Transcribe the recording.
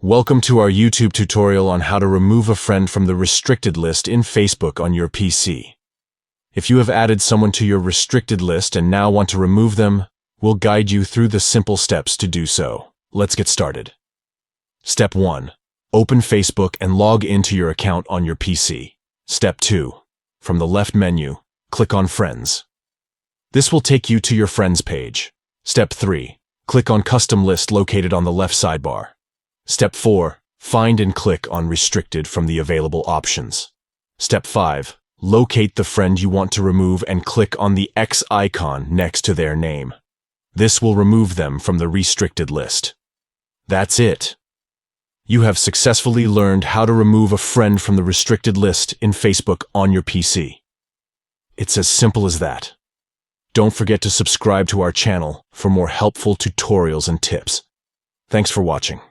Welcome to our YouTube tutorial on how to remove a friend from the restricted list in Facebook on your PC. If you have added someone to your restricted list and now want to remove them, we'll guide you through the simple steps to do so. Let's get started. Step 1. Open Facebook and log into your account on your PC. Step 2. From the left menu, click on Friends. This will take you to your Friends page. Step 3. Click on Custom List located on the left sidebar. Step 4. Find and click on Restricted from the available options. Step 5. Locate the friend you want to remove and click on the X icon next to their name. This will remove them from the restricted list. That's it. You have successfully learned how to remove a friend from the restricted list in Facebook on your PC. It's as simple as that. Don't forget to subscribe to our channel for more helpful tutorials and tips. Thanks for watching.